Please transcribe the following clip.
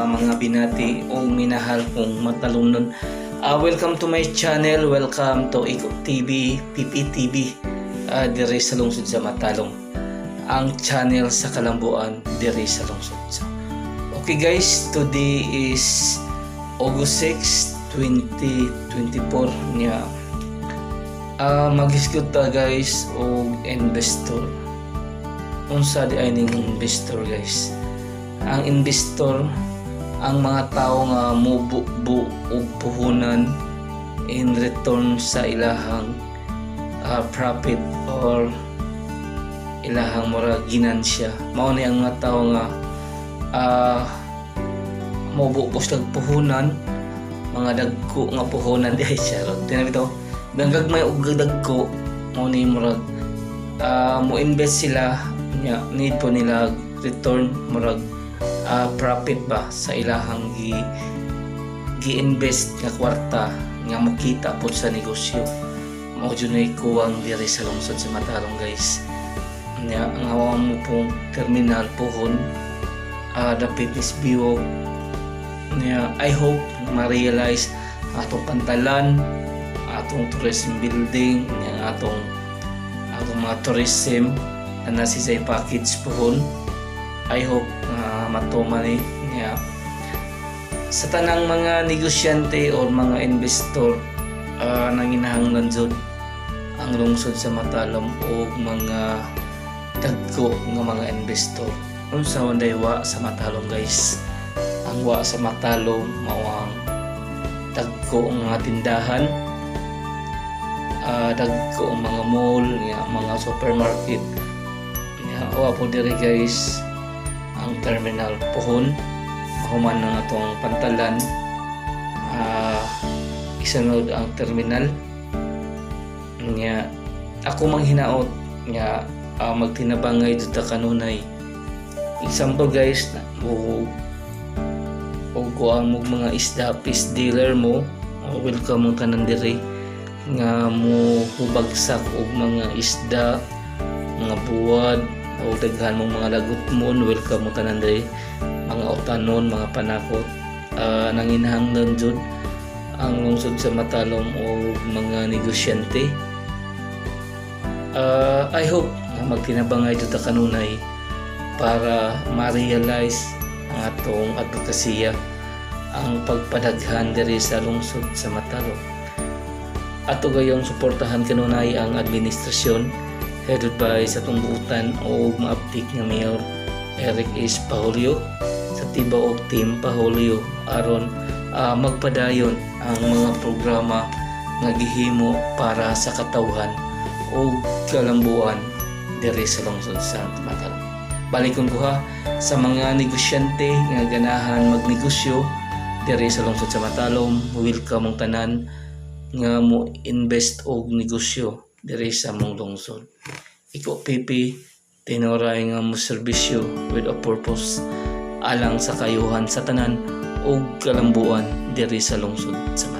mga binati o minahal kong matalungnon. Welcome to my channel, welcome to Iko TV, PPTV, dire sa lungsod sa Matalom. Ang channel sa Kalambuan, dire sa lungsod. Okay guys, today is August 6, 2024 niya. Mag-isgot ta guys o investor. Unsa di ay ning investor guys? Ang investor ang mga tao nga mubuo og puhunan in return sa ilahang profit or ilahang mura ginansya. Mao ni ang mga tao nga mubuo og puhunan, mga dagko nga puhunan di ay siya. Tinan bitaw, gagmay og dagko mao ni murag mo invest sila nya, need po nila return murag profit ba sa ilahang gi-invest nga kwarta nga makita po sa negosyo. Mao jud nay kuwang diri sa lungsod sa Matalom guys. Nya ang awang mo pong terminal pohon dapit is biwog. Nya I hope ma-realize atong pantalan, atong tourism building, nya atong mga tourism na nasisay package pohon. I hope matuman niya sa tanang mga negosyante o mga investor nanginahanglan jud ang lungsod sa Matalom o mga dagko nga mga investor. Unsa man wa sa Matalom guys? Ang wa sa Matalom mao ang dagko nga tindahan, dagko mga mall, mga supermarket. Wa po diri guys ang terminal pohon, mahuman na atong pantalan, isunod ang terminal. Nya ako manghinaot nya magtinabangay dito kanunay. Example guys, o kuang mo mga isda, fish dealer mo, welcome mo tanan diri nga mo hubagsak og mga isda, mga buwad o daghan mong mga lagot mo, welcome mo tanan diri, mga utanon, mga panakot. Nanginahanglan jud ang lungsod sa Matalom o mga negosyante. I hope na magtinabangay jud ta kanunay para ma-realize ang atong advokasya, ang pagpadaghan diri sa lungsod sa Matalom. Ato gayong suportahan kanunay ang administrasyon headed by sa tunggutan o maaptik nga Mayor Eric H. Pahulio sa tibaw og team Pahulio aron magpadayon ang mga programa nga gihimo para sa katawhan o kalambuan diri sa lungsod sa Matalom. Balikon ko sa mga negosyante nga ganahan magnegosyo diri sa lungsod sa Matalom, welcome mong tanan nga mo invest og negosyo diri sa mong lungsod. Iko PP tinoray nga mo serbisyo with a purpose alang sa kayuhan sa tanan o kalambuan diri sa lungsod sa Matalom.